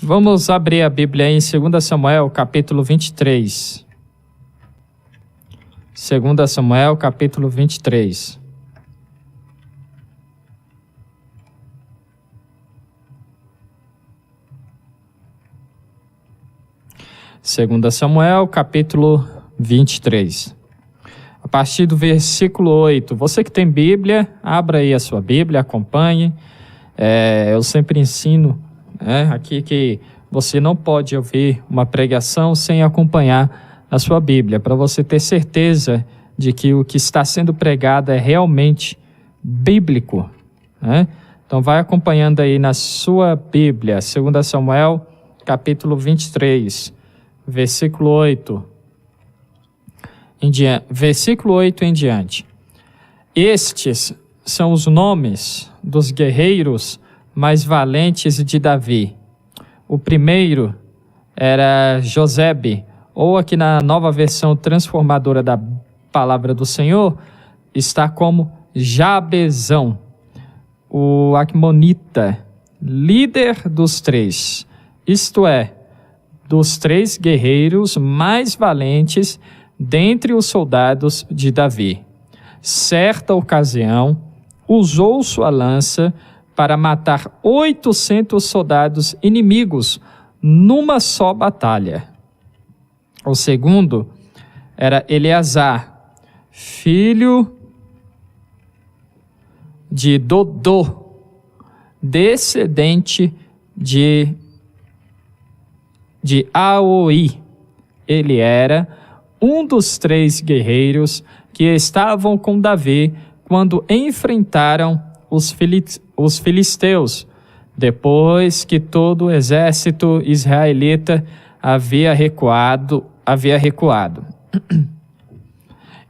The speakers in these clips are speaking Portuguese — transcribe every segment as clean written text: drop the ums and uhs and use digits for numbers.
Vamos abrir a Bíblia aí em 2 Samuel, capítulo 23. 2 Samuel, capítulo 23. Segunda Samuel, capítulo 23. A partir do versículo 8. Você que tem Bíblia, abra aí a sua Bíblia, acompanhe. Eu sempre ensino aqui que você não pode ouvir uma pregação sem acompanhar a sua Bíblia, para você ter certeza de que o que está sendo pregado é realmente bíblico. Então vai acompanhando aí na sua Bíblia, 2 Samuel, capítulo 23. Versículo 8 em diante. Estes são os nomes dos guerreiros mais valentes de Davi. O primeiro era Josebe, ou aqui na nova versão transformadora da palavra do Senhor, está como Jabezão, o Acmonita, líder dos três, isto é, dos três guerreiros mais valentes dentre os soldados de Davi. Certa ocasião, usou sua lança para matar 800 soldados inimigos numa só batalha. O segundo era Eleazar, filho de Dodô, descendente de Aoi. Ele era um dos três guerreiros que estavam com Davi quando enfrentaram os filisteus, depois que todo o exército israelita havia recuado.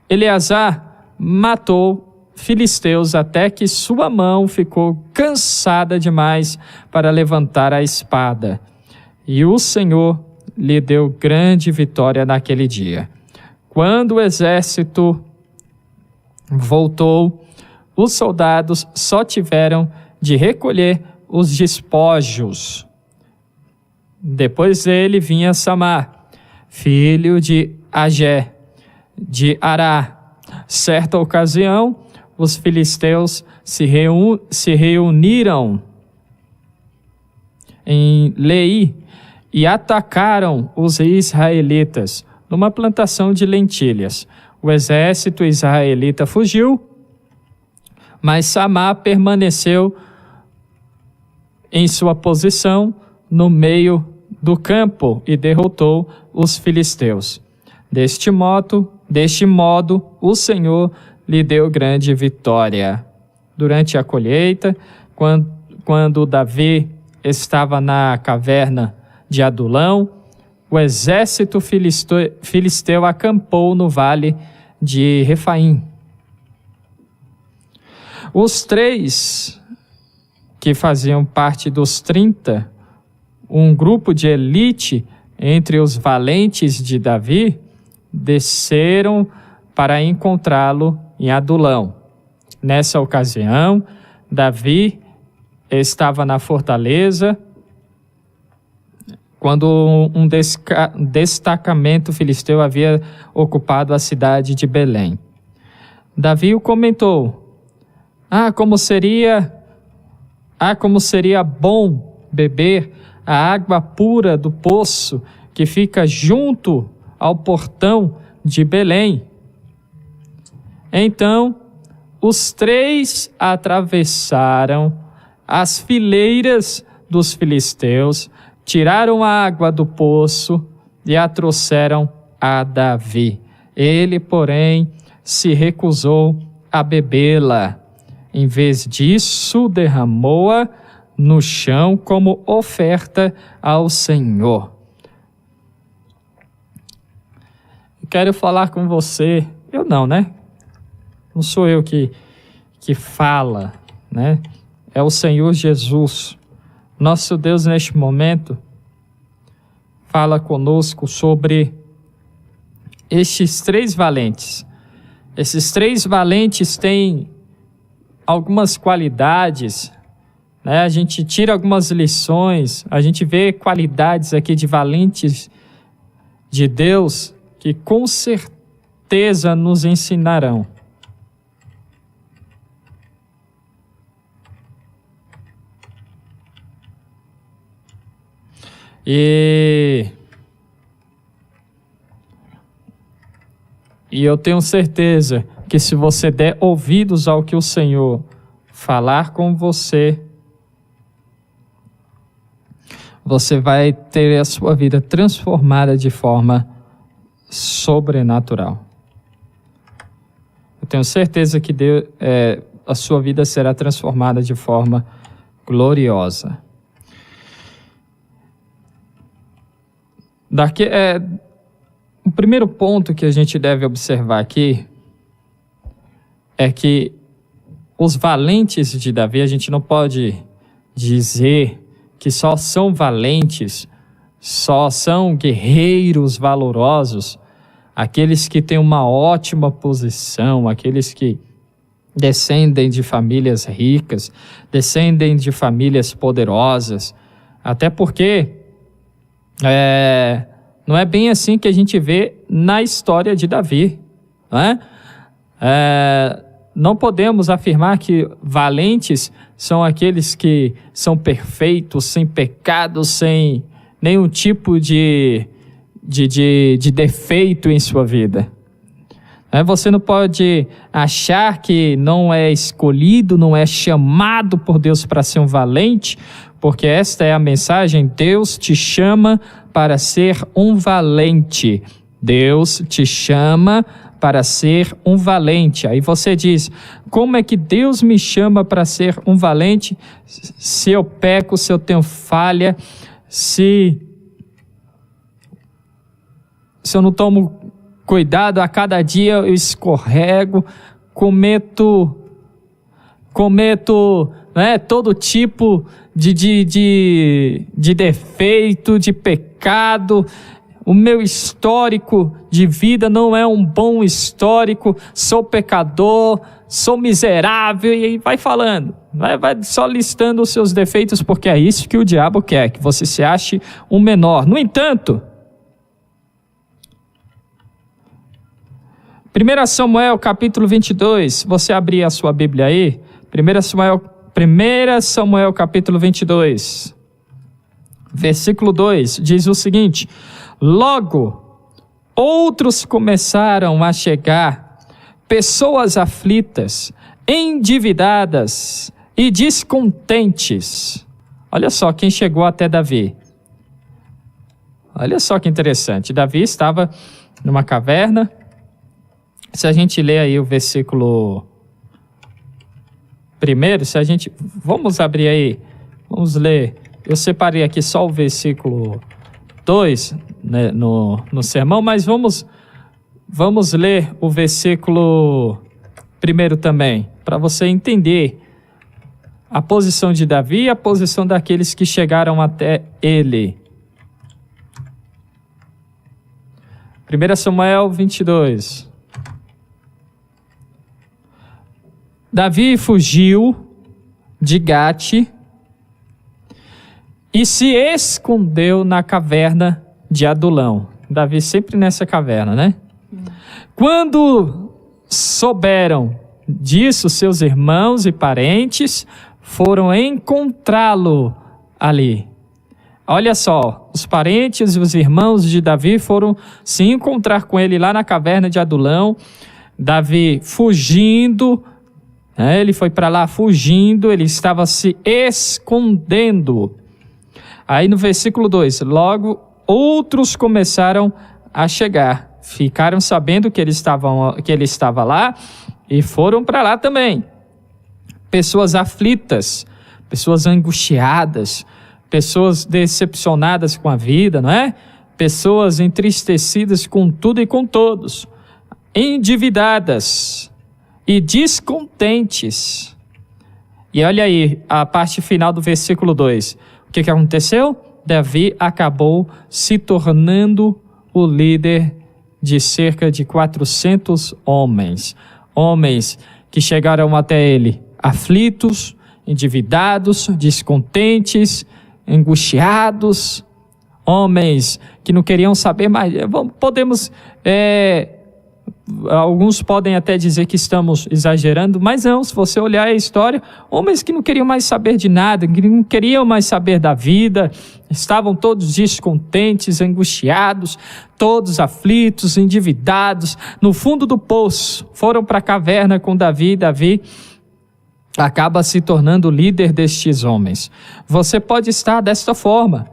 Eleazar matou filisteus até que sua mão ficou cansada demais para levantar a espada. E o Senhor lhe deu grande vitória naquele dia. Quando o exército voltou, os soldados só tiveram de recolher os despojos. Depois dele vinha Samar, filho de Agé, de Ará. Certa ocasião, os filisteus se reuniram em Lei e atacaram os israelitas numa plantação de lentilhas. O exército israelita fugiu, mas Samar permaneceu em sua posição no meio do campo e derrotou os filisteus. Deste modo, o Senhor lhe deu grande vitória. Durante a colheita, quando Davi estava na caverna de Adulão, o exército filisteu acampou no vale de Refaim. Os três que faziam parte dos 30, um grupo de elite entre os valentes de Davi, desceram para encontrá-lo em Adulão. Nessa ocasião, Davi estava na fortaleza quando um destacamento filisteu havia ocupado a cidade de Belém. Davi o comentou: como seria bom beber a água pura do poço que fica junto ao portão de Belém. Então, os três atravessaram as fileiras dos filisteus, tiraram a água do poço e a trouxeram a Davi. Ele, porém, se recusou a bebê-la. Em vez disso, derramou-a no chão como oferta ao Senhor. Quero falar com você. Eu não, né? Não sou eu que fala, né? É o Senhor Jesus. Nosso Deus, neste momento, fala conosco sobre estes três valentes. Esses três valentes têm algumas qualidades né? A gente tira algumas lições, a gente vê qualidades aqui de valentes de Deus que com certeza nos ensinarão. E eu tenho certeza que se você der ouvidos ao que o Senhor falar com você, você vai ter a sua vida transformada de forma sobrenatural. Eu tenho certeza que a sua vida será transformada de forma gloriosa. O primeiro ponto que a gente deve observar aqui é que os valentes de Davi, a gente não pode dizer que só são valentes, só são guerreiros valorosos, aqueles que têm uma ótima posição, aqueles que descendem de famílias ricas, descendem de famílias poderosas, até porque não é bem assim que a gente vê na história de Davi, né? Não podemos afirmar que valentes são aqueles que são perfeitos, sem pecado, sem nenhum tipo de defeito em sua vida. Você não pode achar que não é escolhido, não é chamado por Deus para ser um valente, porque esta é a mensagem: Deus te chama para ser um valente. Deus te chama para ser um valente. Aí você diz: como é que Deus me chama para ser um valente se eu peco, se eu tenho falha, se eu não tomo cuidado, a cada dia eu escorrego, cometo todo tipo de defeito, de pecado. O meu histórico de vida não é um bom histórico, sou pecador, sou miserável, e aí vai falando, vai só listando os seus defeitos, porque é isso que o diabo quer, que você se ache um menor. No entanto, 1 Samuel capítulo 22, você abrir a sua Bíblia aí, 1 Samuel capítulo 22, versículo 2, diz o seguinte: logo, outros começaram a chegar, pessoas aflitas, endividadas e descontentes. Olha só quem chegou até Davi. Olha só que interessante. Davi estava numa caverna. Se a gente ler aí o versículo 1, vamos abrir aí, vamos ler. Eu separei aqui só o versículo 2, né, no sermão, mas vamos ler o versículo 1 também, para você entender a posição de Davi e a posição daqueles que chegaram até ele. 1 Samuel 22. Davi fugiu de Gate e se escondeu na caverna de Adulão. Davi sempre nessa caverna, né? Quando souberam disso, seus irmãos e parentes foram encontrá-lo ali. Olha só, os parentes e os irmãos de Davi foram se encontrar com ele lá na caverna de Adulão. Davi fugindo, ele foi para lá fugindo, ele estava se escondendo. Aí no versículo 2, logo outros começaram a chegar, ficaram sabendo que ele estava lá e foram para lá também. Pessoas aflitas, pessoas angustiadas, pessoas decepcionadas com a vida, não é? Pessoas entristecidas com tudo e com todos, endividadas e descontentes. E olha aí a parte final do versículo 2. O que aconteceu? Davi acabou se tornando o líder de cerca de 400 homens. Homens que chegaram até ele aflitos, endividados, descontentes, angustiados, homens que não queriam saber mais. Alguns podem até dizer que estamos exagerando, mas não, se você olhar a história, homens que não queriam mais saber de nada, que não queriam mais saber da vida, estavam todos descontentes, angustiados, todos aflitos, endividados, no fundo do poço, foram para a caverna com Davi. Davi acaba se tornando o líder destes homens. Você pode estar desta forma,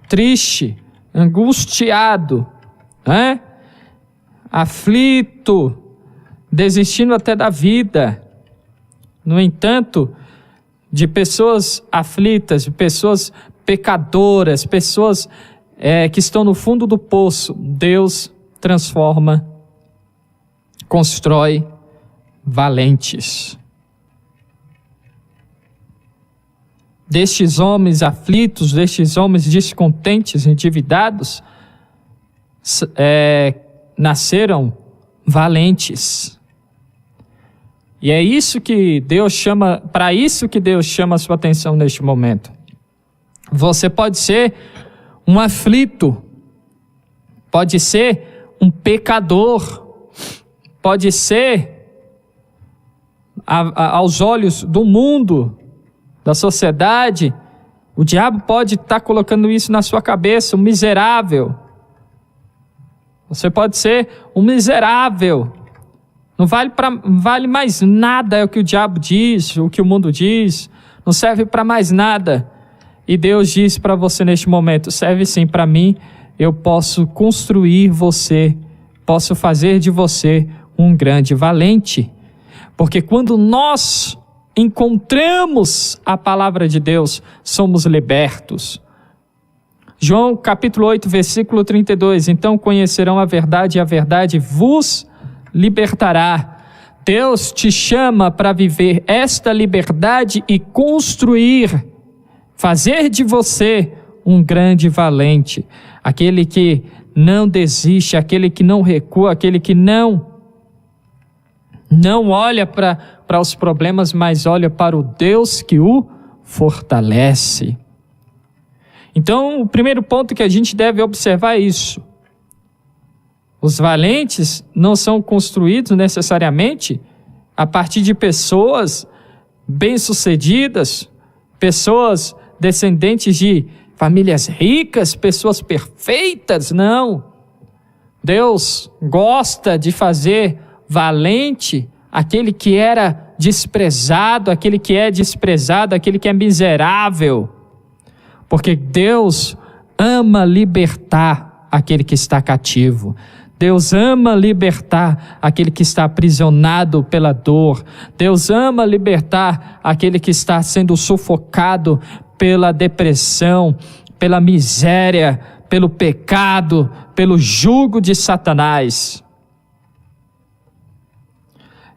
triste, angustiado, né? Aflito, desistindo até da vida. No entanto, de pessoas aflitas, de pessoas pecadoras, pessoas que estão no fundo do poço, Deus transforma, constrói valentes. Destes homens aflitos, destes homens descontentes, endividados, nasceram valentes. E é isso que Deus chama, para isso que Deus chama a sua atenção neste momento. Você pode ser um aflito, pode ser um pecador, pode ser, aos olhos do mundo, da sociedade, o diabo pode estar colocando isso na sua cabeça, um miserável. Você pode ser um miserável. Não vale mais nada, é o que o diabo diz, o que o mundo diz. Não serve para mais nada. E Deus diz para você neste momento, serve sim para mim. Eu posso construir você, posso fazer de você um grande valente. Porque quando nós encontramos a palavra de Deus, somos libertos. João capítulo 8, versículo 32, então conhecerão a verdade e a verdade vos libertará. Deus te chama para viver esta liberdade e construir, fazer de você um grande valente, aquele que não desiste, aquele que não recua, aquele que não olha para os problemas, mas olha para o Deus que o fortalece. Então, o primeiro ponto que a gente deve observar é isso. Os valentes não são construídos necessariamente a partir de pessoas bem-sucedidas, pessoas descendentes de famílias ricas, pessoas perfeitas, não. Deus gosta de fazer valente aquele que era desprezado, aquele que é desprezado, aquele que é miserável. Porque Deus ama libertar aquele que está cativo. Deus ama libertar aquele que está aprisionado pela dor. Deus ama libertar aquele que está sendo sufocado pela depressão, pela miséria, pelo pecado, pelo jugo de Satanás.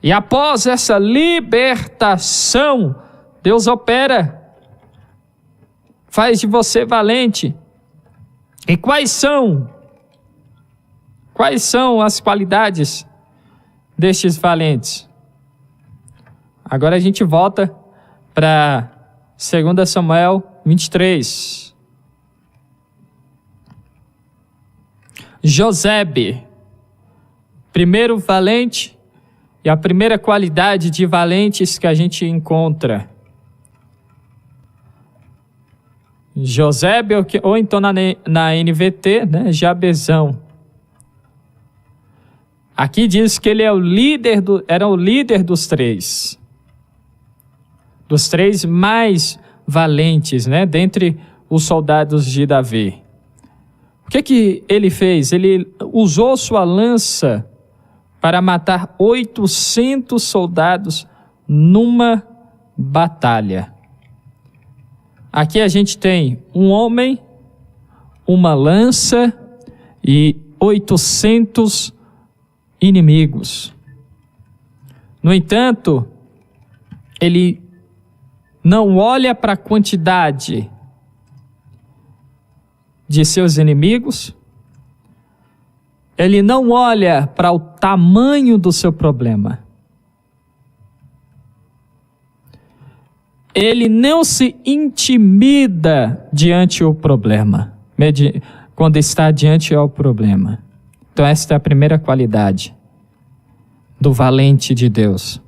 E após essa libertação, Deus opera, faz de você valente. E quais são as qualidades destes valentes? Agora a gente volta para 2 Samuel 23. Josebe, primeiro valente, e a primeira qualidade de valentes que a gente encontra. Josebe, ou então na NVT, né, Jabezão. Aqui diz que ele era o líder dos três mais valentes, né, dentre os soldados de Davi. O que ele fez? Ele usou sua lança para matar 800 soldados numa batalha. Aqui a gente tem um homem, uma lança e 800 inimigos. No entanto, ele não olha para a quantidade de seus inimigos, ele não olha para o tamanho do seu problema. ele não se intimida diante do problema, quando está diante do problema. Então esta é a primeira qualidade do valente de Deus.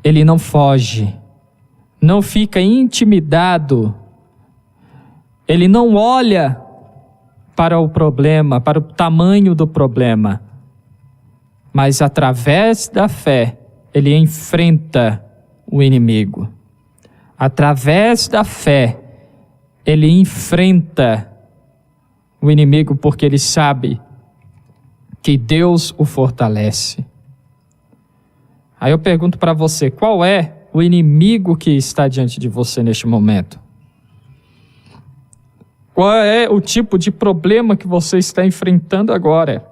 Ele não foge, não fica intimidado, ele não olha para o problema, para o tamanho do problema, mas através da fé, ele enfrenta o inimigo. Através da fé, ele enfrenta o inimigo porque ele sabe que Deus o fortalece. Aí eu pergunto para você, qual é o inimigo que está diante de você neste momento? Qual é o tipo de problema que você está enfrentando agora?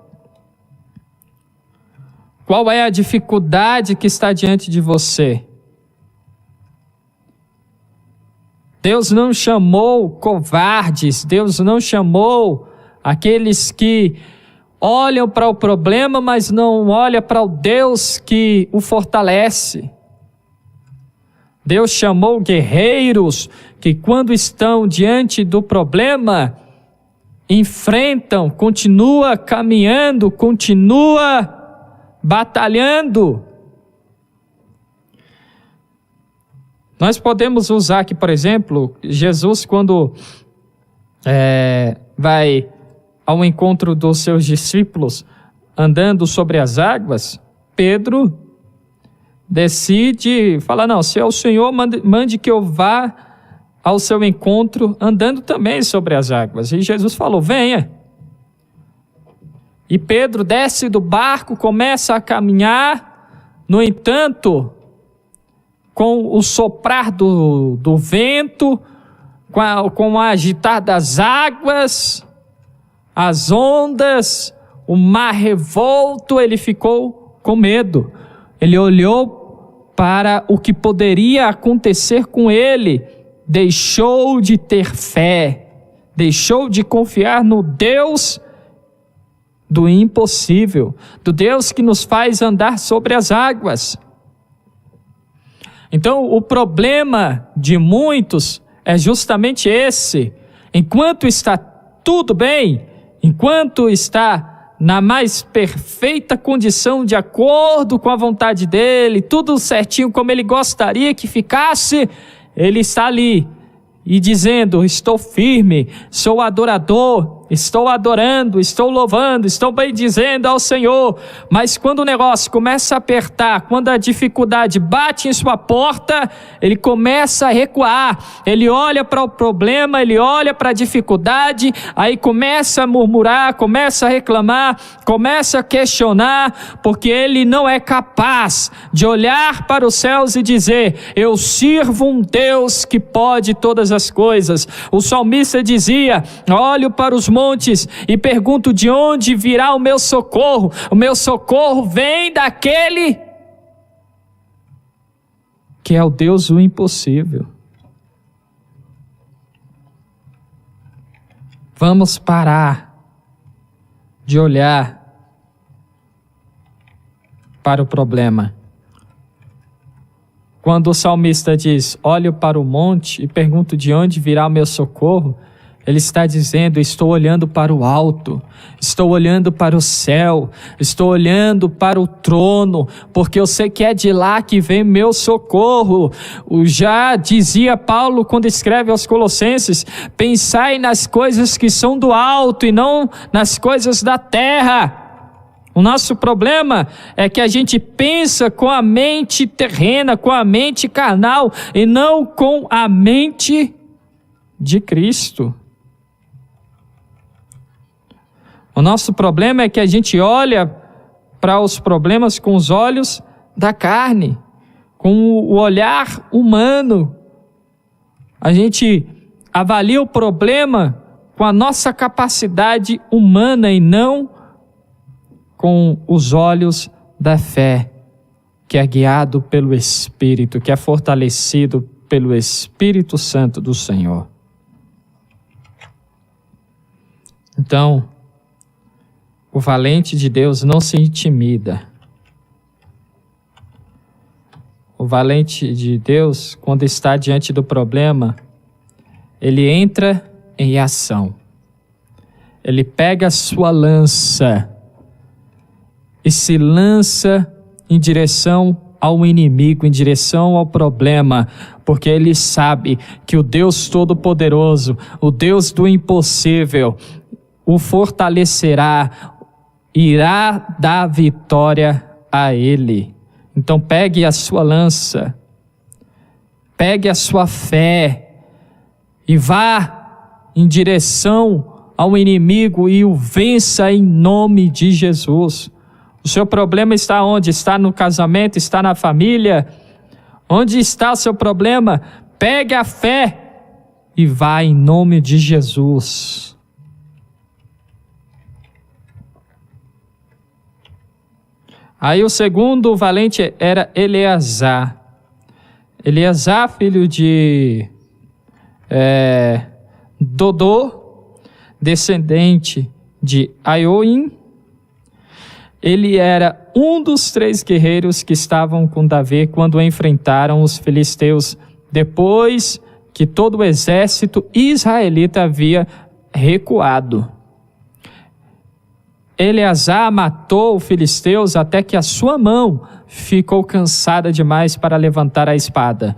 Qual é a dificuldade que está diante de você? Deus não chamou covardes, Deus não chamou aqueles que olham para o problema, mas não olham para o Deus que o fortalece. Deus chamou guerreiros que, quando estão diante do problema, enfrentam, continua caminhando, continua batalhando. Nós podemos usar aqui, por exemplo, Jesus quando vai ao encontro dos seus discípulos andando sobre as águas, Pedro decide falar, não, se é o Senhor, mande que eu vá ao seu encontro andando também sobre as águas. E Jesus falou, venha. E Pedro desce do barco, começa a caminhar, no entanto, com o soprar do vento, com o agitar das águas, as ondas, o mar revolto, ele ficou com medo. Ele olhou para o que poderia acontecer com ele, deixou de ter fé, deixou de confiar no Deus do impossível, do Deus que nos faz andar sobre as águas. Então, o problema de muitos é justamente esse. Enquanto está tudo bem, enquanto está na mais perfeita condição, de acordo com a vontade dele, tudo certinho como ele gostaria que ficasse, ele está ali e dizendo, estou firme, sou adorador, estou adorando, estou louvando, estou bendizendo ao Senhor. Mas quando o negócio começa a apertar, quando a dificuldade bate em sua porta, ele começa a recuar, ele olha para o problema, ele olha para a dificuldade, aí começa a murmurar, começa a reclamar, começa a questionar, porque ele não é capaz de olhar para os céus e dizer, eu sirvo um Deus que pode todas as coisas. O salmista dizia, olho para os montes e pergunto, de onde virá o meu socorro? O meu socorro vem daquele que é o Deus do impossível. Vamos parar de olhar para o problema. Quando o salmista diz, olho para o monte e pergunto de onde virá o meu socorro, ele está dizendo, estou olhando para o alto, estou olhando para o céu, estou olhando para o trono, porque eu sei que é de lá que vem meu socorro. Já dizia Paulo quando escreve aos Colossenses, pensai nas coisas que são do alto e não nas coisas da terra. O nosso problema é que a gente pensa com a mente terrena, com a mente carnal e não com a mente de Cristo. O nosso problema é que a gente olha para os problemas com os olhos da carne, com o olhar humano. A gente avalia o problema com a nossa capacidade humana e não com os olhos da fé, que é guiado pelo Espírito, que é fortalecido pelo Espírito Santo do Senhor. Então, o valente de Deus não se intimida. O valente de Deus, quando está diante do problema, ele entra em ação. Ele pega a sua lança e se lança em direção ao inimigo, em direção ao problema, porque ele sabe que o Deus Todo-Poderoso, o Deus do impossível, o fortalecerá, irá dar vitória a ele. Então pegue a sua lança, pegue a sua fé e vá em direção ao inimigo e o vença em nome de Jesus. O seu problema está onde? Está no casamento? Está na família? Onde está o seu problema? Pegue a fé e vá em nome de Jesus. Aí o segundo valente era Eleazar. Eleazar, filho de Dodô, descendente de Aioim. Ele era um dos 3 guerreiros que estavam com Davi quando enfrentaram os filisteus, depois que todo o exército israelita havia recuado. Eleazar matou os filisteus até que a sua mão ficou cansada demais para levantar a espada.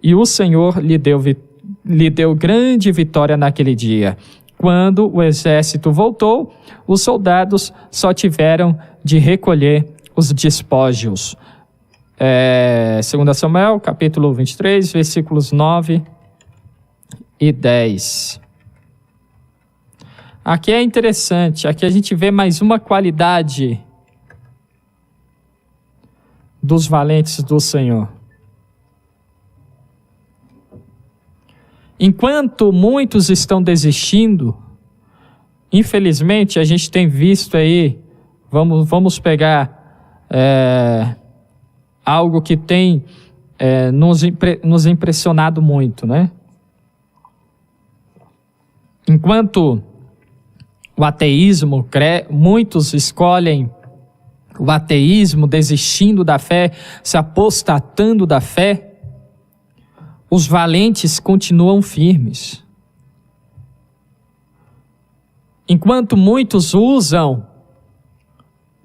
E o Senhor lhe deu grande vitória naquele dia. Quando o exército voltou, os soldados só tiveram de recolher os despojos. 2 Samuel, capítulo 23, versículos 9 e 10. Aqui é interessante, aqui a gente vê mais uma qualidade dos valentes do Senhor. Enquanto muitos estão desistindo, infelizmente a gente tem visto aí, vamos pegar algo que tem nos impressionado muito, né? Enquanto o ateísmo, muitos escolhem o ateísmo, desistindo da fé, se apostatando da fé, os valentes continuam firmes. Enquanto muitos usam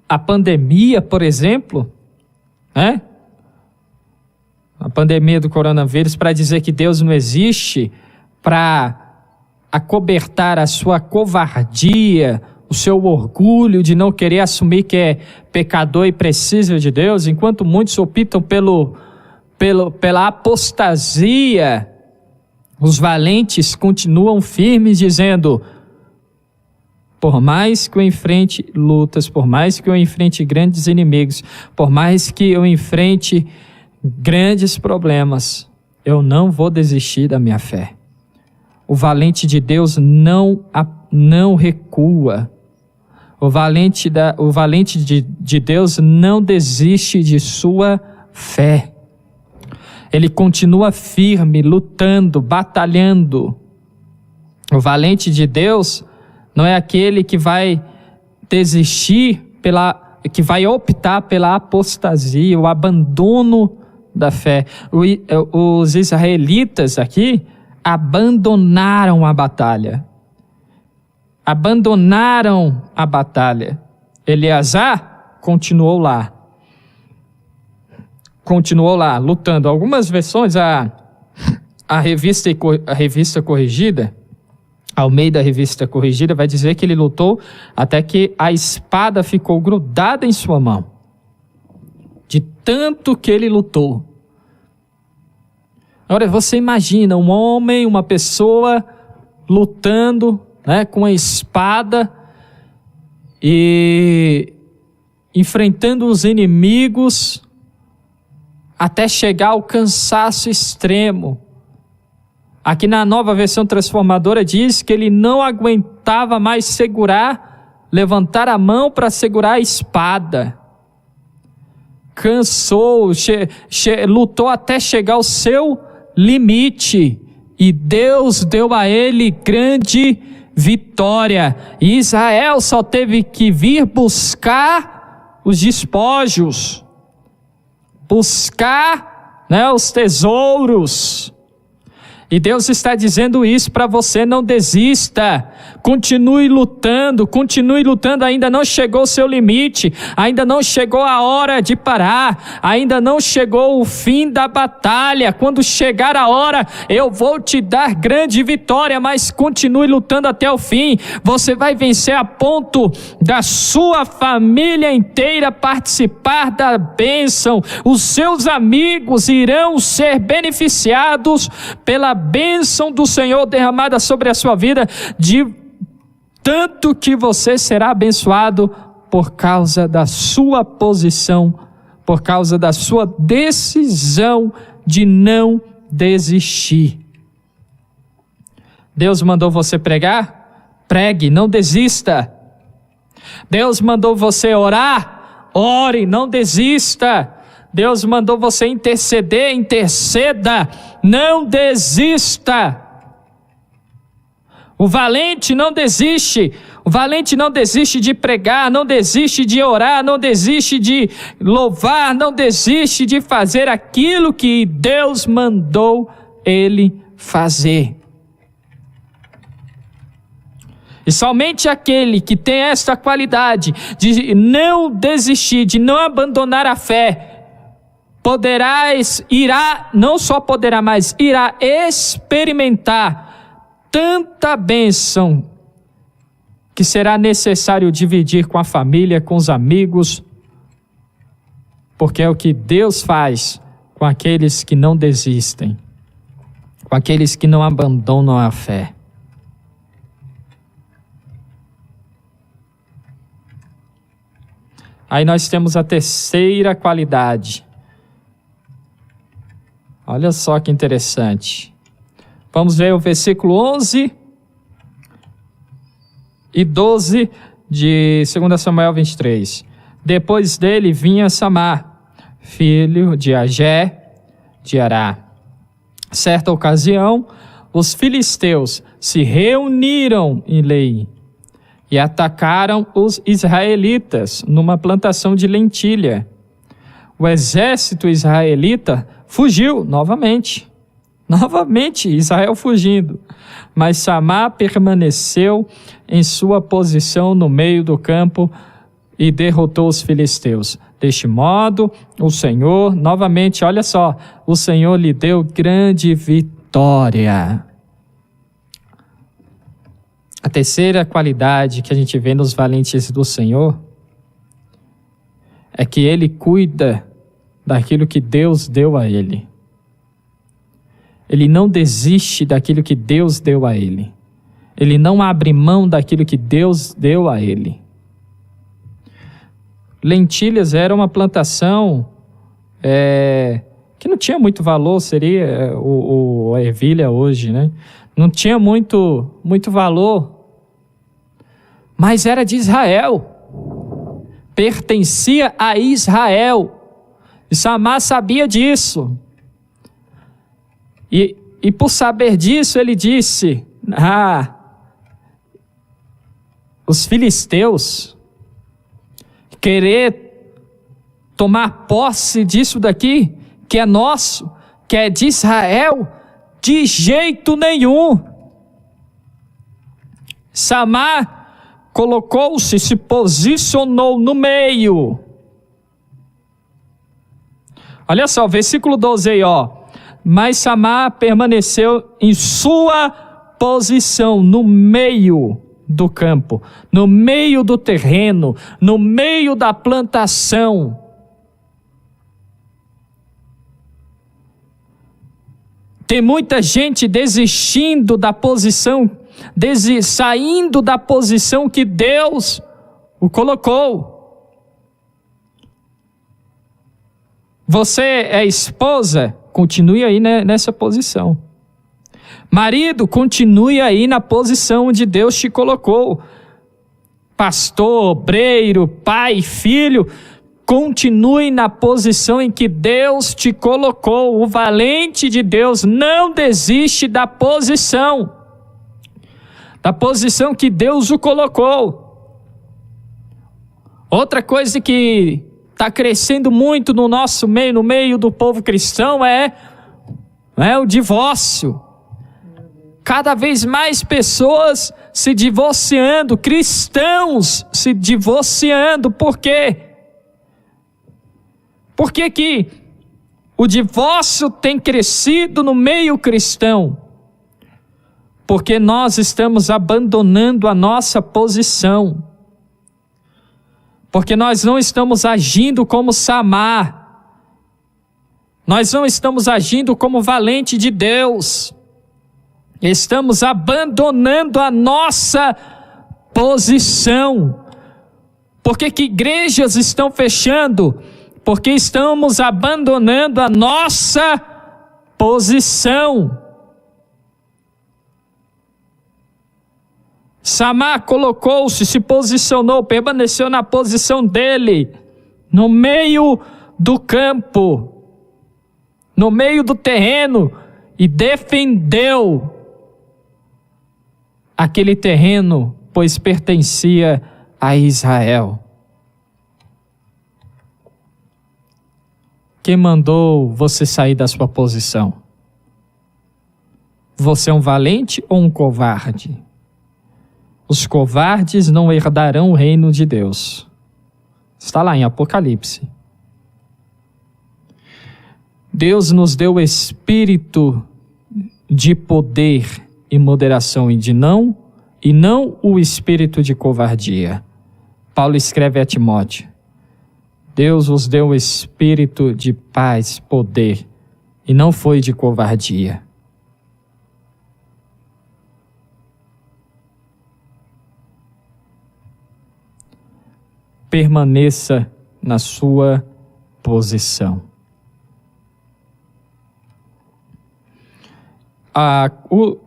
a pandemia, por exemplo, né? A pandemia do coronavírus, para dizer que Deus não existe, para acobertar a sua covardia, o seu orgulho de não querer assumir que é pecador e precisa de Deus, enquanto muitos optam pela apostasia, os valentes continuam firmes, dizendo: por mais que eu enfrente lutas, por mais que eu enfrente grandes inimigos, por mais que eu enfrente grandes problemas, eu não vou desistir da minha fé. O valente de Deus não recua. O valente de Deus não desiste de sua fé. Ele continua firme, lutando, batalhando. O valente de Deus não é aquele que vai desistir, que vai optar pela apostasia, o abandono da fé. Os israelitas aqui abandonaram a batalha. Abandonaram a batalha. Eleazar continuou lá. Continuou lá, lutando. Algumas versões, a revista corrigida, Almeida Revista Corrigida, vai dizer que ele lutou até que a espada ficou grudada em sua mão. De tanto que ele lutou. Agora, você imagina um homem, uma pessoa lutando, né, com a espada e enfrentando os inimigos até chegar ao cansaço extremo. Aqui na Nova Versão Transformadora diz que ele não aguentava mais levantar a mão para segurar a espada. Cansou, lutou até chegar ao seu limite, e Deus deu a ele grande vitória. E Israel só teve que vir buscar os despojos, buscar né? Os tesouros. E Deus está dizendo isso para você: não desista, continue lutando, ainda não chegou o seu limite, ainda não chegou a hora de parar, ainda não chegou o fim da batalha. Quando chegar a hora, eu vou te dar grande vitória, mas continue lutando até o fim. Você vai vencer a ponto da sua família inteira participar da bênção, os seus amigos irão ser beneficiados pela bênção do Senhor derramada sobre a sua vida, de tanto que você será abençoado por causa da sua posição, por causa da sua decisão de não desistir. Deus mandou você pregar? Pregue, não desista. Deus mandou você orar? Ore, não desista. Deus mandou você interceder? Interceda, não desista. O valente não desiste. O valente não desiste de pregar, não desiste de orar, não desiste de louvar, não desiste de fazer aquilo que Deus mandou ele fazer. E somente aquele que tem esta qualidade de não desistir, de não abandonar a fé, irá experimentar tanta bênção que será necessário dividir com a família, com os amigos, porque é o que Deus faz com aqueles que não desistem, com aqueles que não abandonam a fé. Aí nós temos a terceira qualidade. Olha só que interessante. Vamos ver o versículo 11 e 12 de 2 Samuel 23. Depois dele vinha Samar, filho de Agé, de Ará. Certa ocasião, os filisteus se reuniram em Lei e atacaram os israelitas numa plantação de lentilha. O exército israelita fugiu novamente. Israel fugindo. Mas Samar permaneceu em sua posição no meio do campo e derrotou os filisteus. Deste modo, o Senhor, novamente, olha só, o Senhor lhe deu grande vitória. A terceira qualidade que a gente vê nos valentes do Senhor é que ele cuida daquilo que Deus deu a ele. Ele não desiste daquilo que Deus deu a ele. Ele não abre mão daquilo que Deus deu a ele. Lentilhas era uma plantação que não tinha muito valor, seria a ervilha hoje, né? Não tinha muito valor, mas era de Israel, pertencia a Israel, e Samar sabia disso, e por saber disso ele disse: os filisteus querer tomar posse disso daqui, que é nosso, que é de Israel, de jeito nenhum. Samar colocou-se, se posicionou no meio. Olha só, versículo 12 aí, ó. Mas Samar permaneceu em sua posição no meio do campo, no meio do terreno, no meio da plantação. Tem muita gente desistindo da posição, saindo da posição que Deus o colocou. Você é esposa? Continue aí nessa posição. Marido, continue aí na posição onde Deus te colocou. Pastor, obreiro, pai, filho, continue na posição em que Deus te colocou. O valente de Deus não desiste da posição que Deus o colocou. Outra coisa que está crescendo muito no nosso meio, no meio do povo cristão, é o divórcio. Cada vez mais pessoas se divorciando, cristãos se divorciando. Por quê? Por que que o divórcio tem crescido no meio cristão? Porque nós estamos abandonando a nossa posição. Porque nós não estamos agindo como Samar. Nós não estamos agindo como valente de Deus. Estamos abandonando a nossa posição. Por que que igrejas estão fechando? Porque estamos abandonando a nossa posição. Samar colocou-se, se posicionou, permaneceu na posição dele, no meio do campo, no meio do terreno, e defendeu aquele terreno, pois pertencia a Israel. Quem mandou você sair da sua posição? Você é um valente ou um covarde? Os covardes não herdarão o reino de Deus. Está lá em Apocalipse. Deus nos deu o espírito de poder e moderação e não o espírito de covardia. Paulo escreve a Timóteo: Deus vos deu o espírito de paz, poder, e não foi de covardia. Permaneça na sua posição. A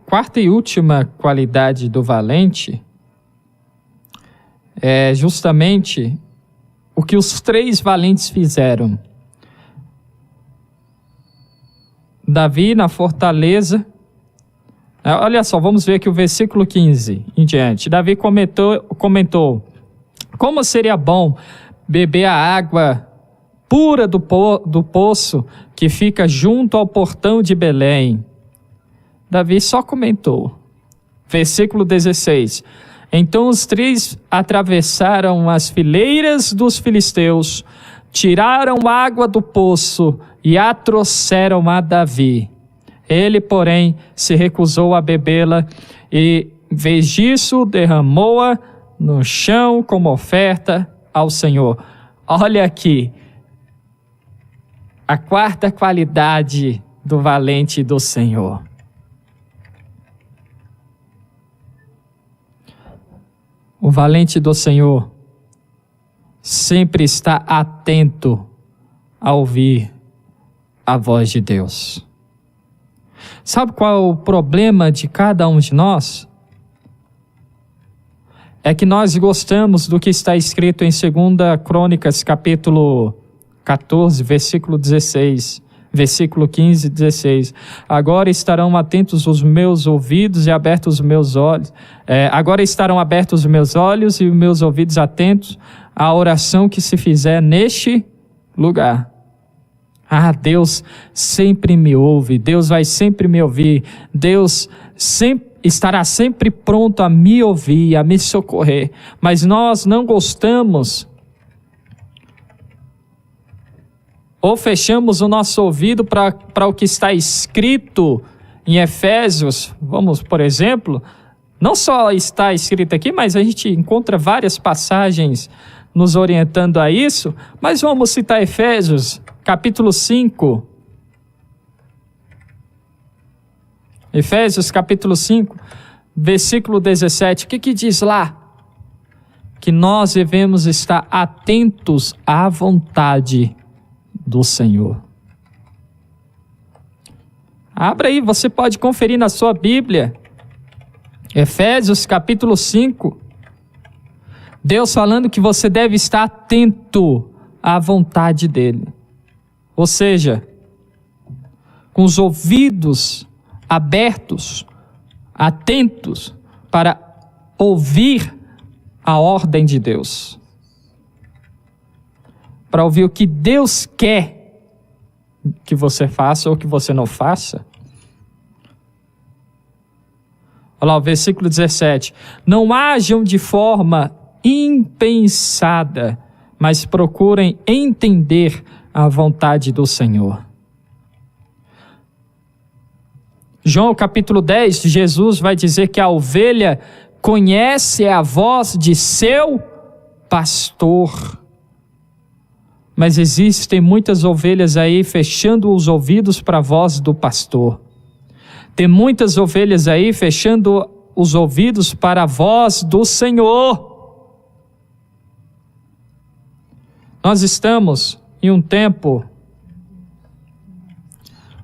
quarta e última qualidade do valente é justamente o que os 3 valentes fizeram. Davi na fortaleza. Olha só, vamos ver aqui o versículo 15 em diante. Davi comentou: como seria bom beber a água pura do poço que fica junto ao portão de Belém. Davi só comentou. Versículo 16. Então os 3 atravessaram as fileiras dos filisteus, tiraram água do poço e a trouxeram a Davi. Ele, porém, se recusou a bebê-la e, em vez disso, derramou-a no chão como oferta ao Senhor. Olha aqui, a quarta qualidade do valente do Senhor. O valente do Senhor sempre está atento a ouvir a voz de Deus. Sabe qual é o problema de cada um de nós? É que nós gostamos do que está escrito em 2 Crônicas, capítulo 14, versículo 16, versículo 15 e 16. Agora estarão atentos os meus ouvidos e abertos os meus olhos. Agora estarão abertos os meus olhos e os meus ouvidos atentos à oração que se fizer neste lugar. Deus sempre me ouve, Deus vai sempre me ouvir, Deus estará sempre pronto a me ouvir, a me socorrer. Mas nós não gostamos, ou fechamos o nosso ouvido para o que está escrito em Efésios. Vamos, por exemplo, não só está escrito aqui, mas a gente encontra várias passagens nos orientando a isso, mas vamos citar Efésios, capítulo 5. Efésios, capítulo 5, versículo 17. O que diz lá? Que nós devemos estar atentos à vontade do Senhor. Abra aí, você pode conferir na sua Bíblia. Efésios, capítulo 5. Deus falando que você deve estar atento à vontade dele. Ou seja, com os ouvidos abertos, atentos para ouvir a ordem de Deus. para ouvir o que Deus quer que você faça ou que você não faça? Olha lá o versículo 17. Não hajam de forma impensada, mas procurem entender a vontade do Senhor. João capítulo 10, Jesus vai dizer que a ovelha conhece a voz de seu pastor. Mas existem muitas ovelhas aí fechando os ouvidos para a voz do pastor. Tem muitas ovelhas aí fechando os ouvidos para a voz do Senhor. Nós estamos em um tempo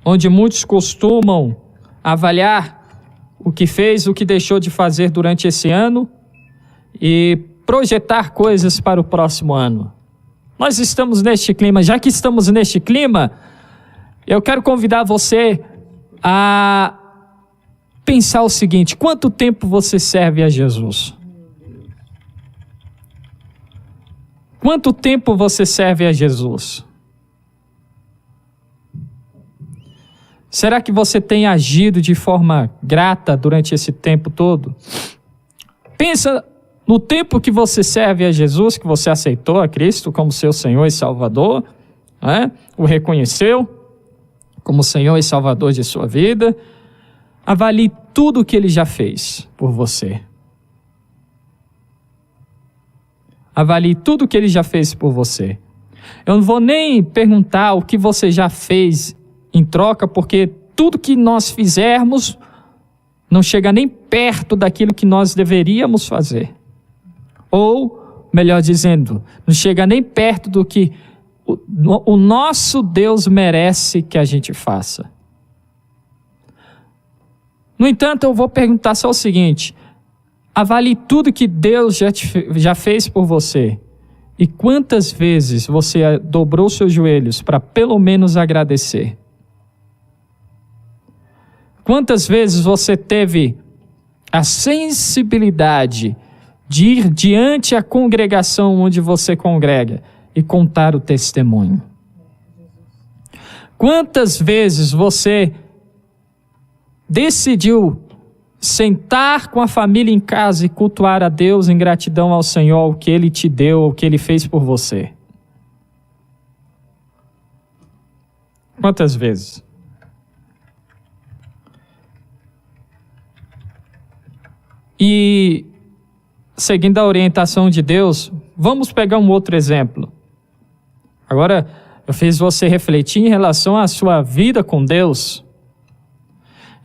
onde muitos costumam avaliar o que fez, o que deixou de fazer durante esse ano e projetar coisas para o próximo ano. Nós estamos neste clima. Já que estamos neste clima, eu quero convidar você a pensar o seguinte: quanto tempo você serve a Jesus? Quanto tempo você serve a Jesus? Será que você tem agido de forma grata durante esse tempo todo? Pensa no tempo que você serve a Jesus, que você aceitou a Cristo como seu Senhor e Salvador, né? O reconheceu como Senhor e Salvador de sua vida. Avalie tudo o que Ele já fez por você. Avalie tudo o que Ele já fez por você. Eu não vou nem perguntar o que você já fez em troca, porque tudo que nós fizermos não chega nem perto daquilo que nós deveríamos fazer. Ou, melhor dizendo, não chega nem perto do que o nosso Deus merece que a gente faça. No entanto, eu vou perguntar só o seguinte: avalie tudo que Deus já fez por você. E quantas vezes você dobrou seus joelhos para pelo menos agradecer? Quantas vezes você teve a sensibilidade de ir diante a congregação onde você congrega e contar o testemunho? Quantas vezes você decidiu sentar com a família em casa e cultuar a Deus em gratidão ao Senhor, o que Ele te deu, o que Ele fez por você? Quantas vezes? E, seguindo a orientação de Deus, vamos pegar um outro exemplo. Agora, eu fiz você refletir em relação à sua vida com Deus.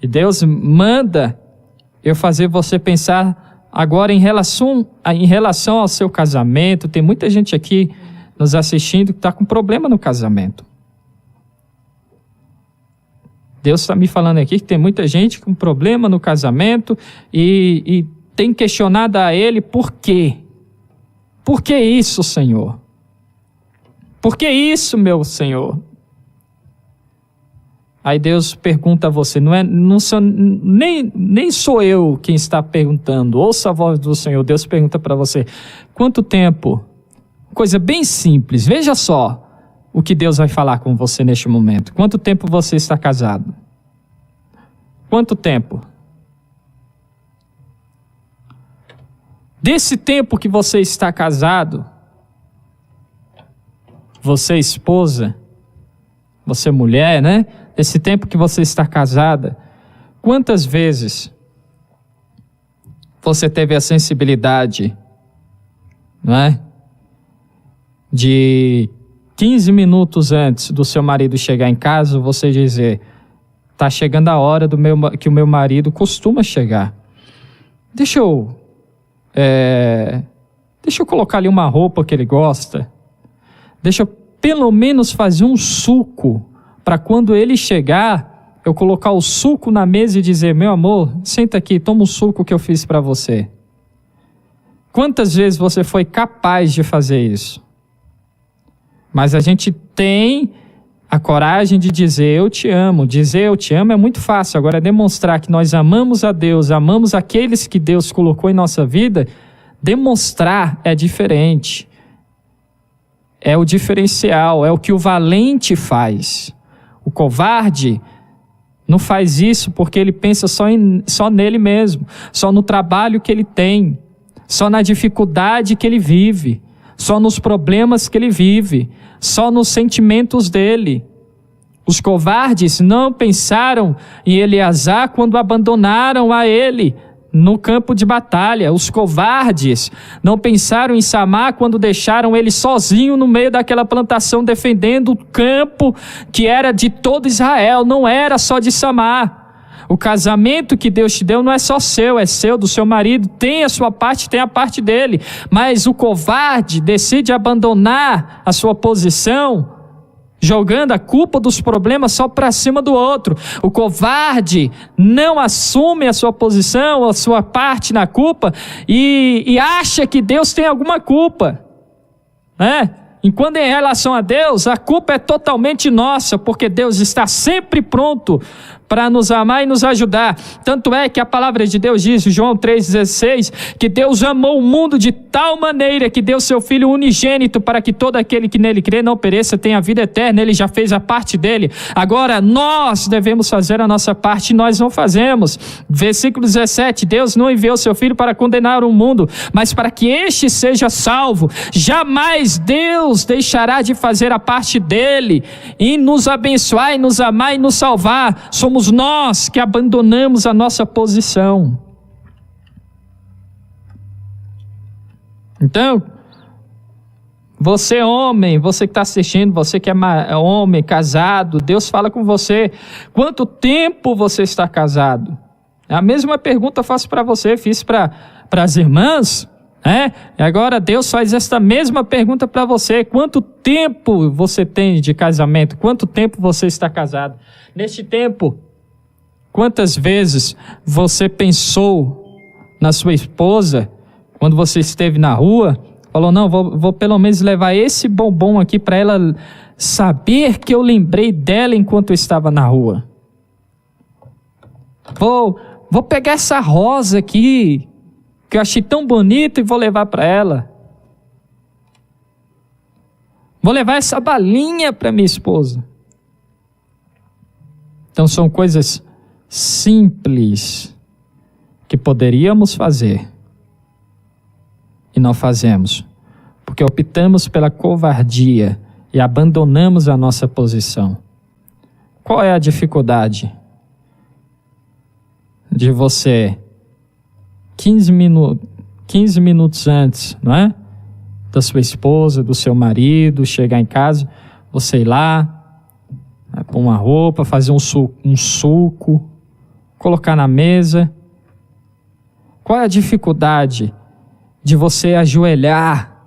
E Deus manda eu fazer você pensar agora em relação ao seu casamento. Tem muita gente aqui nos assistindo que está com problema no casamento. Deus está me falando aqui que tem muita gente com problema no casamento e tem questionado a Ele por quê? Por que isso, Senhor? Por que isso, meu Senhor? Aí Deus pergunta a você, nem sou eu quem está perguntando, ouça a voz do Senhor. Deus pergunta para você, quanto tempo? Coisa bem simples, veja só o que Deus vai falar com você neste momento. Quanto tempo você está casado? Quanto tempo? Desse tempo que você está casado, você esposa, você mulher, né? Desse tempo que você está casada, quantas vezes você teve a sensibilidade, não é? De 15 minutos antes do seu marido chegar em casa, você dizer, está chegando a hora que o meu marido costuma chegar. Deixa eu colocar ali uma roupa que ele gosta. Deixa eu pelo menos fazer um suco para quando ele chegar, eu colocar o suco na mesa e dizer, meu amor, senta aqui, toma o suco que eu fiz para você. Quantas vezes você foi capaz de fazer isso? Mas a gente tem a coragem de dizer eu te amo. Dizer eu te amo é muito fácil. Agora, demonstrar que nós amamos a Deus, amamos aqueles que Deus colocou em nossa vida, demonstrar é diferente. é o diferencial, é o que o valente faz. O covarde não faz isso porque ele pensa só nele mesmo, só no trabalho que ele tem, só na dificuldade que ele vive, só nos problemas que ele vive, só nos sentimentos dele. Os covardes não pensaram em Eleazar quando abandonaram a ele no campo de batalha. Os covardes não pensaram em Samar quando deixaram ele sozinho no meio daquela plantação defendendo o campo que era de todo Israel, não era só de Samar. O casamento que Deus te deu não é só seu, é seu, do seu marido, tem a sua parte, tem a parte dele, mas o covarde decide abandonar a sua posição, jogando a culpa dos problemas só para cima do outro. O covarde não assume a sua posição, a sua parte na culpa e acha que Deus tem alguma culpa, né? Enquanto em relação a Deus, a culpa é totalmente nossa, porque Deus está sempre pronto para nos amar e nos ajudar. Tanto é que a palavra de Deus diz, João 3,16, que Deus amou o mundo de tal maneira que deu seu Filho unigênito para que todo aquele que nele crê não pereça, tenha vida eterna. Ele já fez a parte dele. Agora nós devemos fazer a nossa parte e nós não fazemos. Versículo 17, Deus não enviou seu Filho para condenar o mundo, mas para que este seja salvo. Jamais Deus deixará de fazer a parte dele e nos abençoar e nos amar e nos salvar. Somos nós que abandonamos a nossa posição. Então, você homem, você que está assistindo, você que é homem, casado, Deus fala com você, quanto tempo você está casado? A mesma pergunta eu faço para você, fiz para as irmãs, e agora Deus faz esta mesma pergunta para você, quanto tempo você tem de casamento? Quanto tempo você está casado? Neste tempo, quantas vezes você pensou na sua esposa, quando você esteve na rua, falou, não, vou pelo menos levar esse bombom aqui para ela saber que eu lembrei dela enquanto eu estava na rua. Vou pegar essa rosa aqui, que eu achei tão bonita, e vou levar para ela. Vou levar essa balinha para minha esposa. Então são coisas simples que poderíamos fazer e não fazemos, porque optamos pela covardia e abandonamos a nossa posição. Qual é a dificuldade de você 15 minutos antes, não é? Da sua esposa, do seu marido, chegar em casa, você ir lá, pôr uma roupa, fazer um suco, colocar na mesa? Qual é a dificuldade de você ajoelhar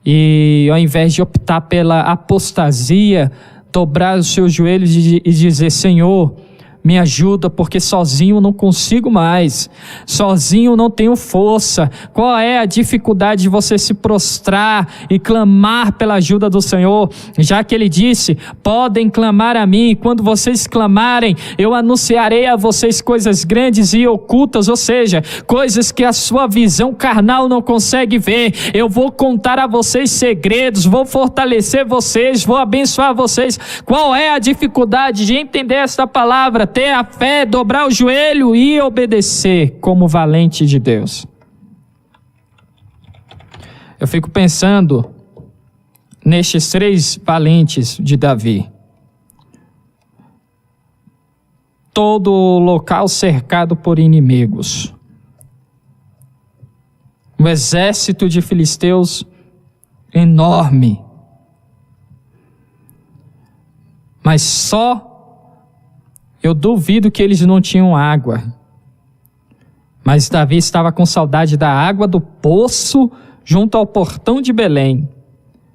e, ao invés de optar pela apostasia, dobrar os seus joelhos e dizer, Senhor, me ajuda, porque sozinho eu não consigo mais, sozinho eu não tenho força? Qual é a dificuldade de você se prostrar e clamar pela ajuda do Senhor? Já que Ele disse, podem clamar a mim, e quando vocês clamarem, eu anunciarei a vocês coisas grandes e ocultas, ou seja, coisas que a sua visão carnal não consegue ver. Eu vou contar a vocês segredos, vou fortalecer vocês, vou abençoar vocês. Qual é a dificuldade de entender esta palavra? Ter a fé, dobrar o joelho e obedecer como valente de Deus. Eu fico pensando nestes 3 valentes de Davi. Todo o local cercado por inimigos. Um exército de filisteus enorme. Mas eu duvido que eles não tinham água. Mas Davi estava com saudade da água do poço junto ao portão de Belém.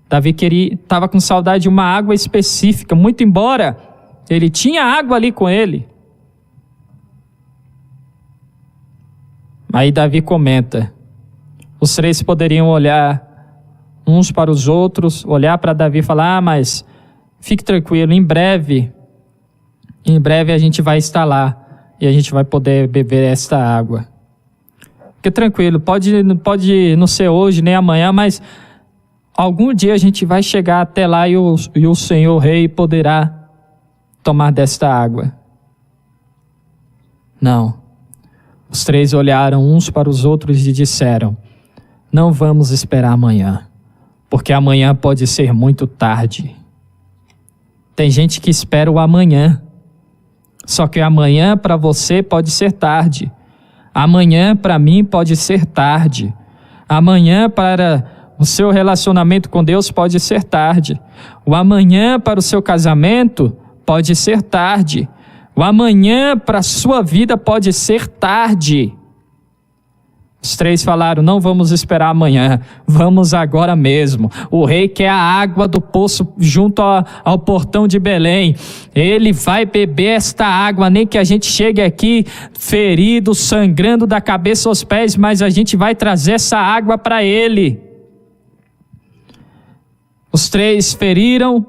Davi estava com saudade de uma água específica, muito embora ele tinha água ali com ele. Aí Davi comenta, os 3 poderiam olhar uns para os outros, olhar para Davi e falar, mas fique tranquilo, em breve a gente vai estar lá e a gente vai poder beber esta água. Fique tranquilo, pode não ser hoje nem amanhã, mas algum dia a gente vai chegar até lá e o Senhor Rei poderá tomar desta água. Não. Os 3 olharam uns para os outros e disseram: não vamos esperar amanhã, porque amanhã pode ser muito tarde. Tem gente que espera o amanhã, só que amanhã para você pode ser tarde. Amanhã para mim pode ser tarde. Amanhã para o seu relacionamento com Deus pode ser tarde. O amanhã para o seu casamento pode ser tarde. O amanhã para a sua vida pode ser tarde. Os 3 falaram: não vamos esperar amanhã, vamos agora mesmo. O rei quer a água do poço junto ao portão de Belém. Ele vai beber esta água, nem que a gente chegue aqui ferido, sangrando da cabeça aos pés, mas a gente vai trazer essa água para ele. Os 3 feriram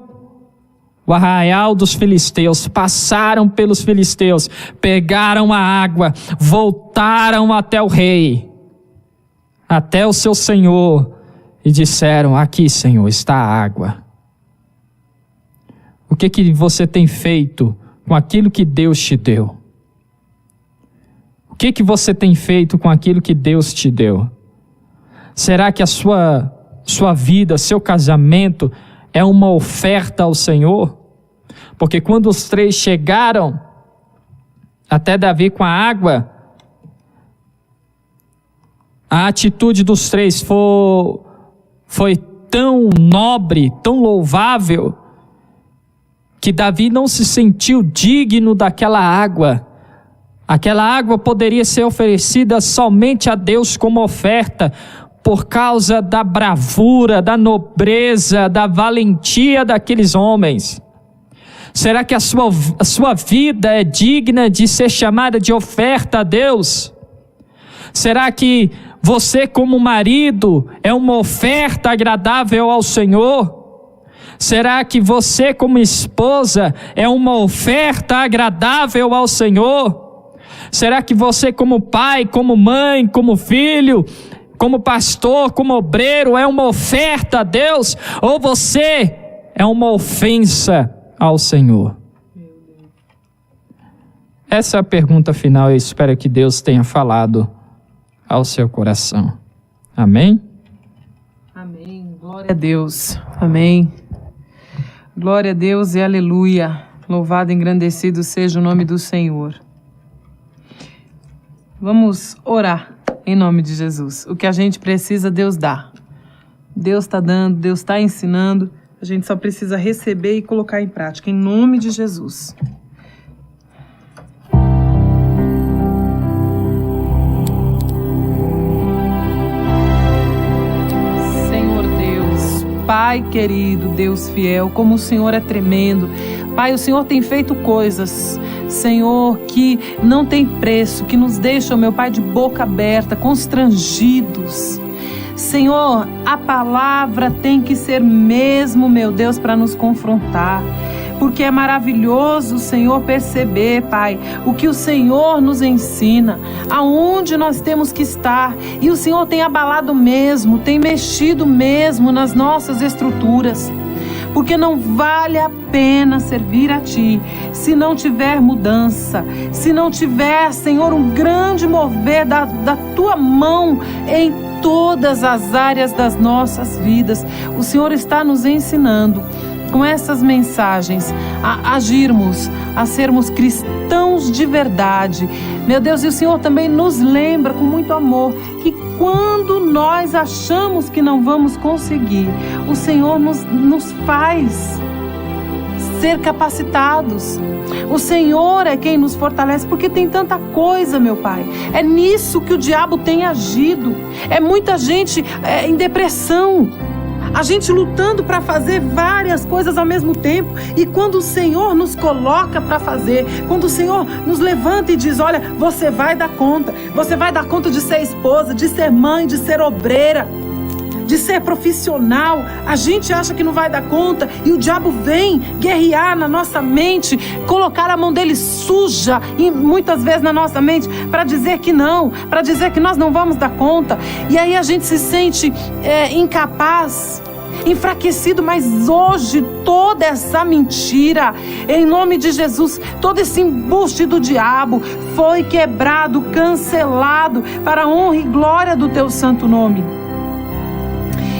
o arraial dos filisteus, passaram pelos filisteus, pegaram a água, voltaram até o rei, até o seu senhor, e disseram: aqui, Senhor, está a água. O que você tem feito com aquilo que Deus te deu? O que você tem feito com aquilo que Deus te deu? Será que a sua vida, seu casamento é uma oferta ao Senhor? Porque quando os 3 chegaram até Davi com a água, a atitude dos 3 foi tão nobre, tão louvável, que Davi não se sentiu digno daquela água. Aquela água poderia ser oferecida somente a Deus como oferta, por causa da bravura, da nobreza, da valentia daqueles homens. Será que a sua vida é digna de ser chamada de oferta a Deus? Será que você, como marido, é uma oferta agradável ao Senhor? Será que você, como esposa, é uma oferta agradável ao Senhor? Será que você, como pai, como mãe, como filho, como pastor, como obreiro, é uma oferta a Deus? Ou você é uma ofensa ao Senhor? Essa é a pergunta final. Eu espero que Deus tenha falado ao seu coração. Amém? Amém. Glória a Deus. Amém. Glória a Deus e aleluia. Louvado e engrandecido seja o nome do Senhor. Vamos orar em nome de Jesus. O que a gente precisa, Deus dá. Deus está dando, Deus está ensinando. A gente só precisa receber e colocar em prática, em nome de Jesus. Senhor Deus, Pai querido, Deus fiel, como o Senhor é tremendo. Pai, o Senhor tem feito coisas, Senhor, que não tem preço, que nos deixam, meu Pai, de boca aberta, constrangidos. Senhor, a palavra tem que ser mesmo, meu Deus, para nos confrontar. Porque é maravilhoso, Senhor, perceber, Pai, o que o Senhor nos ensina, aonde nós temos que estar. E o Senhor tem abalado mesmo, tem mexido mesmo nas nossas estruturas. Porque não vale a pena servir a Ti se não tiver mudança, se não tiver, Senhor, um grande mover da Tua mão em todas as áreas das nossas vidas. O Senhor está nos ensinando com essas mensagens a agirmos, a sermos cristãos de verdade. Meu Deus, e o Senhor também nos lembra com muito amor que quando nós achamos que não vamos conseguir, o Senhor nos faz ser capacitados. O Senhor é quem nos fortalece, porque tem tanta coisa, meu Pai. É nisso que o diabo tem agido. É muita gente em depressão. A gente lutando para fazer várias coisas ao mesmo tempo. E quando o Senhor nos coloca para fazer, quando o Senhor nos levanta e diz: olha, você vai dar conta. Você vai dar conta de ser esposa, de ser mãe, de ser obreira, de ser profissional. A gente acha que não vai dar conta e o diabo vem guerrear na nossa mente, colocar a mão dele suja e muitas vezes na nossa mente para dizer que não, para dizer que nós não vamos dar conta. E aí a gente se sente incapaz. enfraquecido, mas hoje toda essa mentira, em nome de Jesus, todo esse embuste do diabo foi quebrado, cancelado, para a honra e glória do teu santo nome.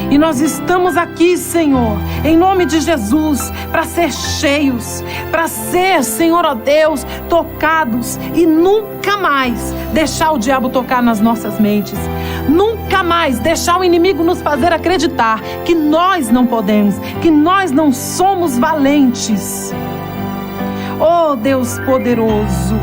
E nós estamos aqui, Senhor, em nome de Jesus, para ser cheios, para ser, Senhor, ó Deus, tocados e nunca mais deixar o diabo tocar nas nossas mentes. Nunca mais deixar o inimigo nos fazer acreditar que nós não podemos, que nós não somos valentes. Oh, Deus poderoso,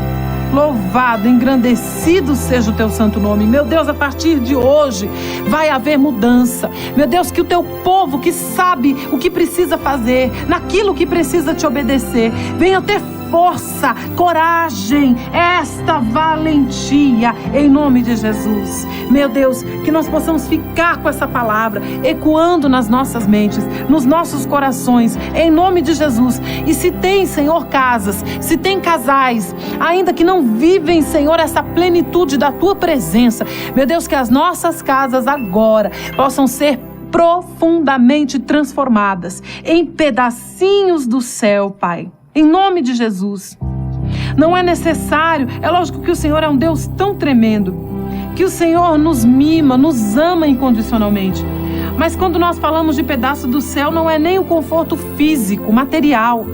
louvado, engrandecido seja o teu santo nome. Meu Deus, a partir de hoje vai haver mudança. Meu Deus, que o teu povo que sabe o que precisa fazer, naquilo que precisa te obedecer, venha ter força, coragem, esta valentia, em nome de Jesus. Meu Deus, que nós possamos ficar com essa palavra ecoando nas nossas mentes, nos nossos corações, em nome de Jesus. E se tem, Senhor, casas, se tem casais ainda que não vivem, Senhor, essa plenitude da tua presença, meu Deus, que as nossas casas agora possam ser profundamente transformadas em pedacinhos do céu, Pai. Em nome de Jesus. Não é necessário, é lógico que o Senhor é um Deus tão tremendo, que o Senhor nos mima, nos ama incondicionalmente. Mas quando nós falamos de pedaço do céu, não é nem o conforto físico, material.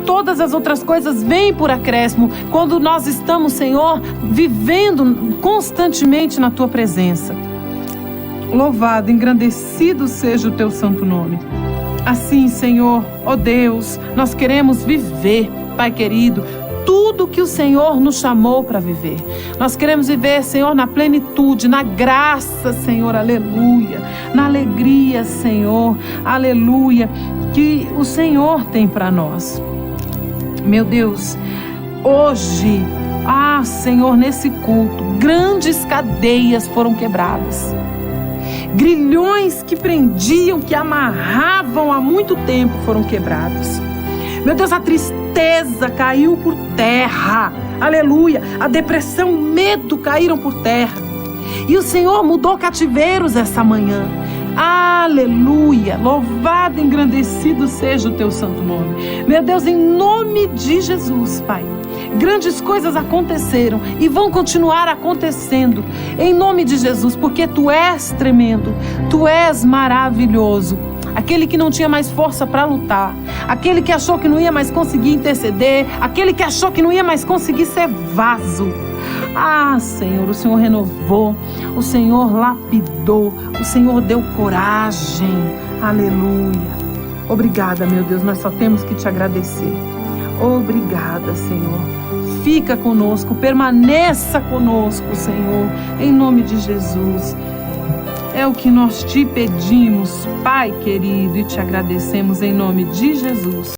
Todas as outras coisas vêm por acréscimo quando nós estamos, Senhor, vivendo constantemente na tua presença. Louvado, engrandecido seja o teu santo nome. Assim, Senhor, ó Deus, nós queremos viver, Pai querido, tudo que o Senhor nos chamou para viver. Nós queremos viver, Senhor, na plenitude, na graça, Senhor, aleluia, na alegria, Senhor, aleluia, que o Senhor tem para nós. Meu Deus, hoje, Senhor, nesse culto, grandes cadeias foram quebradas. Grilhões que prendiam, que amarravam há muito tempo foram quebrados. Meu Deus, a tristeza caiu por terra. Aleluia. A depressão, o medo caíram por terra. E o Senhor mudou cativeiros essa manhã. Aleluia. Louvado e engrandecido seja o teu santo nome. Meu Deus, em nome de Jesus, Pai. Grandes coisas aconteceram e vão continuar acontecendo em nome de Jesus, porque tu és tremendo, tu és maravilhoso. Aquele que não tinha mais força para lutar, aquele que achou que não ia mais conseguir interceder, aquele que achou que não ia mais conseguir ser vaso. Senhor, o Senhor renovou, o Senhor lapidou, o Senhor deu coragem. Aleluia. Obrigada, meu Deus, nós só temos que te agradecer. Obrigada, Senhor. Fica conosco, permaneça conosco, Senhor, em nome de Jesus. É o que nós te pedimos, Pai querido, e te agradecemos em nome de Jesus.